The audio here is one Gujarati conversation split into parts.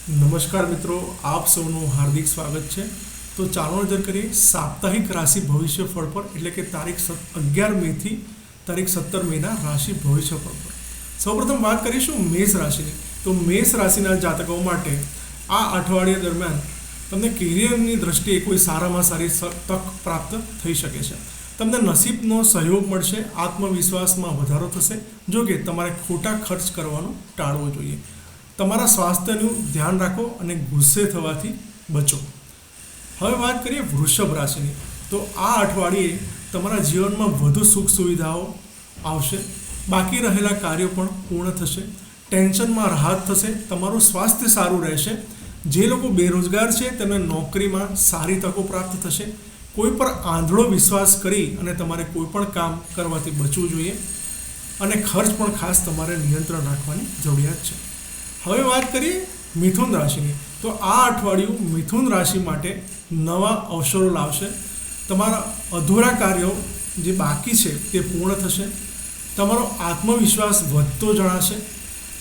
નમસ્કાર મિત્રો, આપ સૌનું હાર્દિક સ્વાગત છે। તો ચાલો નજર કરીએ સાપ્તાહિક રાશિ ભવિષ્યફળ પર, એટલે કે તારીખ 11 મેથી તારીખ 17 મેના રાશિ ભવિષ્યફળ પર। સૌપ્રથમ વાત કરીશું મેષ રાશિની। તો મેષ રાશિના જાતકો માટે આ અઠવાડિયા દરમિયાન તમને કેરિયરની દ્રષ્ટિએ કોઈ સારામાં સારી તક પ્રાપ્ત થઈ શકે છે। તમને નસીબનો સહયોગ મળશે, આત્મવિશ્વાસમાં વધારો થશે। જો કે તમારે ખોટા ખર્ચ કરવાનું ટાળવો જોઈએ। તમારા સ્વાસ્થ્યનું ધ્યાન રાખો અને ગુસ્સે થવાથી બચો। હવે વાત કરીએ વૃષભ રાશિની। તો આ અઠવાડિયે તમારા જીવનમાં વધુ સુખ સુવિધાઓ આવશે, બાકી રહેલા કાર્યો પણ પૂર્ણ થશે, ટેન્શનમાં રાહત થશે, તમારું સ્વાસ્થ્ય સારું રહેશે। જે લોકો બેરોજગાર છે તેમને નોકરીમાં સારી તકો પ્રાપ્ત થશે। કોઈ પર આંધળો વિશ્વાસ કરી અને તમારે કોઈ પણ કામ કરવાથી બચવું જોઈએ અને ખર્ચ પણ ખાસ તમારે નિયંત્રણ રાખવાની જરૂરિયાત છે। હવે વાત કરીએ મિથુન રાશિની। તો આ અઠવાડિયું મિથુન રાશિ માટે નવા અવસરો લાવશે। તમારા અધૂરા કાર્યો જે બાકી છે તે પૂર્ણ થશે, તમારો આત્મવિશ્વાસ વધતો જણાશે।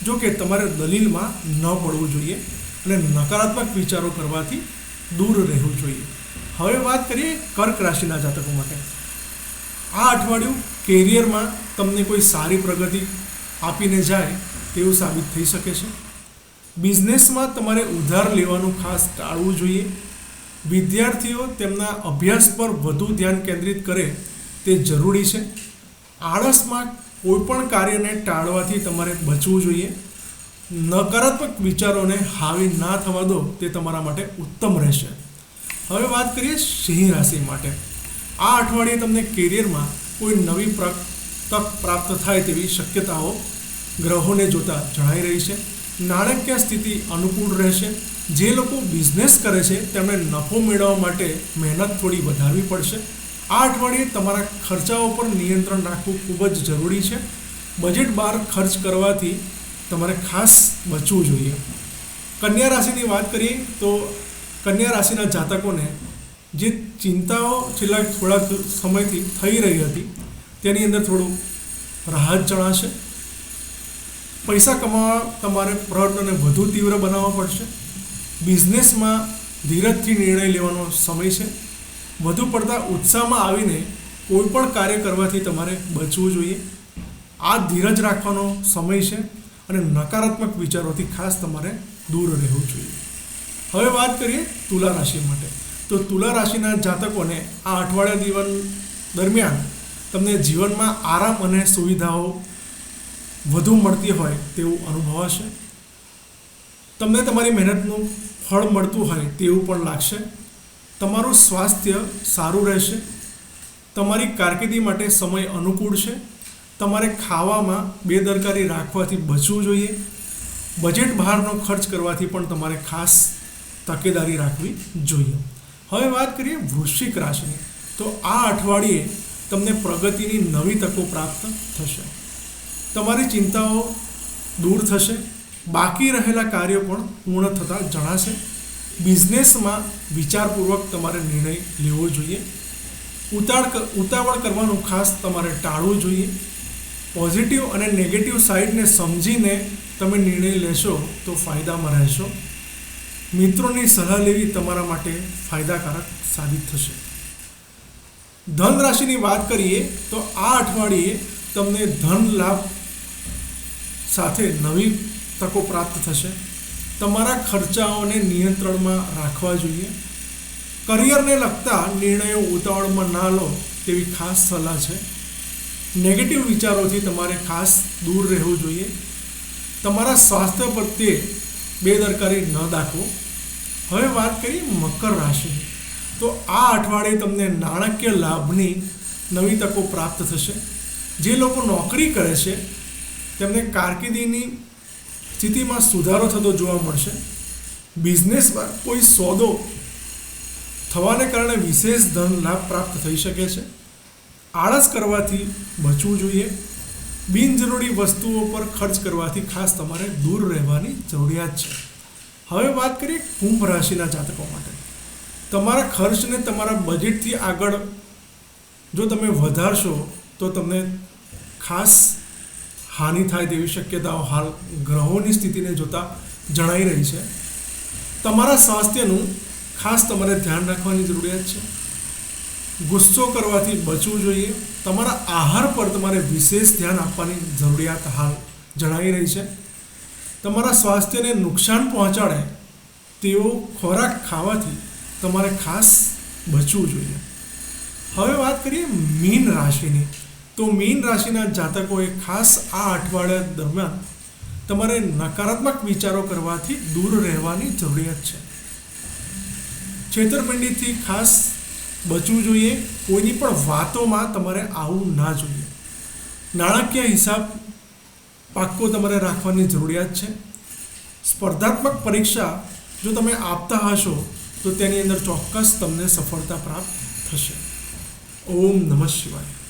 જો કે તમારે દલીલમાં ન પડવું જોઈએ અને નકારાત્મક વિચારો કરવાથી દૂર રહેવું જોઈએ। હવે વાત કરીએ કર્ક રાશિના જાતકો માટે। આ અઠવાડિયું કેરિયરમાં તમને કોઈ સારી પ્રગતિ આપીને જાય તેવું સાબિત થઈ શકે છે। બિઝનેસમાં તમારે ઉધાર લેવાનું ખાસ ટાળવું જોઈએ। વિદ્યાર્થીઓ તેમના અભ્યાસ પર વધુ ધ્યાન કેન્દ્રિત કરે તે જરૂરી છે। આળસમાં કોઈપણ કાર્યને ટાળવાથી તમારે બચવું જોઈએ। નકારાત્મક વિચારોને હાવી ના થવા દો, તે તમારા માટે ઉત્તમ રહેશે। હવે વાત કરીએ સિંહ રાશિ માટે। આ અઠવાડિયે તમને કેરિયરમાં કોઈ નવી તક પ્રાપ્ત થાય તેવી શક્યતાઓ ગ્રહોને જોતા જણાઈ રહી છે। નાણાકીય સ્થિતિ અનુકૂળ રહેશે। જે લોકો બિઝનેસ કરે છે તેમને નફો મેળવવા માટે મહેનત થોડી વધારવી પડશે। આ અઠવાડિયે તમારા ખર્ચાઓ પર નિયંત્રણ રાખવું ખૂબ જ જરૂરી છે। બજેટ બહાર ખર્ચ કરવાથી તમારે ખાસ બચવું જોઈએ। કન્યા રાશિની વાત કરીએ તો કન્યા રાશિના જાતકોને જે ચિંતાઓ છેલ્લા થોડાક સમયથી થઈ રહી હતી તેની અંદર થોડું રાહત જણાશે। પૈસા કમાવા તમારે પ્રયત્નોને વધુ તીવ્ર બનાવવા પડશે। બિઝનેસમાં ધીરજથી નિર્ણય લેવાનો સમય છે। વધુ પડતા ઉત્સાહમાં આવીને કોઈ પણ કાર્ય કરવાથી તમારે બચવું જોઈએ। આ ધીરજ રાખવાનો સમય છે અને નકારાત્મક વિચારોથી ખાસ તમારે દૂર રહેવું જોઈએ। હવે વાત કરીએ તુલા રાશિ માટે। તો તુલા રાશિના જાતકોને આ અઠવાડિયા દિવસ દરમિયાન તમને જીવનમાં આરામ અને સુવિધાઓ વધુ મળતી હોય તેવું અનુભવાશે। તમને તમારી મહેનતનું ફળ મળતું હોય તેવું પણ લાગશે। તમારું સ્વાસ્થ્ય સારું રહેશે। તમારી કારકિર્દી માટે સમય અનુકૂળ છે। તમારે ખાવામાં બેદરકારી રાખવાથી બચવું જોઈએ। બજેટ બહારનો ખર્ચ કરવાથી પણ તમારે ખાસ તકેદારી રાખવી જોઈએ। હવે વાત કરીએ વૃશ્ચિક રાશિની। તો આ અઠવાડિયે તમને પ્રગતિની નવી તકો પ્રાપ્ત થશે। તમારી ચિંતાઓ દૂર થશે। બાકી રહેલા કાર્યો પણ પૂર્ણ થતાં જણાશે। બિઝનેસમાં વિચારપૂર્વક તમારે નિર્ણય લેવો જોઈએ। ઉતાવળ કરવાનું ખાસ તમારે ટાળવું જોઈએ। પોઝિટિવ અને નેગેટિવ સાઈડને સમજીને તમે નિર્ણય લેશો તો ફાયદામાં રહેશો। મિત્રોની સલાહ લેવી તમારા માટે ફાયદાકારક સાબિત થશે। ધન રાશિની વાત કરીએ તો આ અઠવાડિયે તમને ધન લાભ સાથે નવી તકો પ્રાપ્ત થશે। તમારા ખર્ચાઓને નિયંત્રણમાં રાખવા જોઈએ। કરિયરને લગતા નિર્ણયો ઉતાવળમાં ના લો તેવી ખાસ સલાહ છે। નેગેટિવ વિચારોથી તમારે ખાસ દૂર રહેવું જોઈએ। તમારા સ્વાસ્થ્ય પ્રત્યે બેદરકારી ન દાખવો। હવે વાત કરીએ મકર રાશિની। તો આ અઠવાડિયે તમને નાણાકીય લાભની નવી તકો પ્રાપ્ત થશે। જે લોકો નોકરી કરે છે તેમને કારકિર્દીની સ્થિતિમાં સુધારો થતો જોવા મળશે। બિઝનેસમાં કોઈ સોદો થવાને કારણે વિશેષ ધન લાભ પ્રાપ્ત થઈ શકે છે। આળસ કરવાથી બચવું જોઈએ। બિનજરૂરી વસ્તુઓ પર ખર્ચ કરવાથી ખાસ તમારે દૂર રહેવાની જરૂરિયાત છે। હવે વાત કરીએ કુંભ રાશિના જાતકો માટે। તમારા ખર્ચને તમારા બજેટથી આગળ જો તમે વધારશો તો તમને ખાસ હાનિ થાય તેવી શક્યતાઓ હાલ ગ્રહોની સ્થિતિને જોતા જણાઈ રહી છે। તમારા સ્વાસ્થ્યનું ખાસ તમારે ધ્યાન રાખવાની જરૂરિયાત છે. ગુસ્સો કરવાથી બચવું જોઈએ. તમારા આહાર પર તમારે વિશેષ ધ્યાન આપવાની જરૂરિયાત હાલ જણાવી રહી છે. તમારા સ્વાસ્થ્યને નુકસાન પહોંચાડે તેવો ખોરાક ખાવાથી તમારે ખાસ બચવું જોઈએ. હવે વાત કરીએ મીન રાશિની. તો મીન રાશિના જાતકોએ ખાસ આ અઠવાડિયા દરમિયાન તમારે નકારાત્મક વિચારો કરવાથી દૂર રહેવાની જરૂરિયાત છે. છેતરપિંડીથી ખાસ બચવું જોઈએ. કોઈની પણ વાતોમાં તમારે આવવું ના જોઈએ. નાણાકીય હિસાબ પાક્કો તમારે રાખવાની જરૂરિયાત છે. સ્પર્ધાત્મક પરીક્ષા જો તમે આપતા હશો તો તેની અંદર ચોક્કસ તમને સફળતા પ્રાપ્ત થશે. ઓમ નમઃ શિવાય.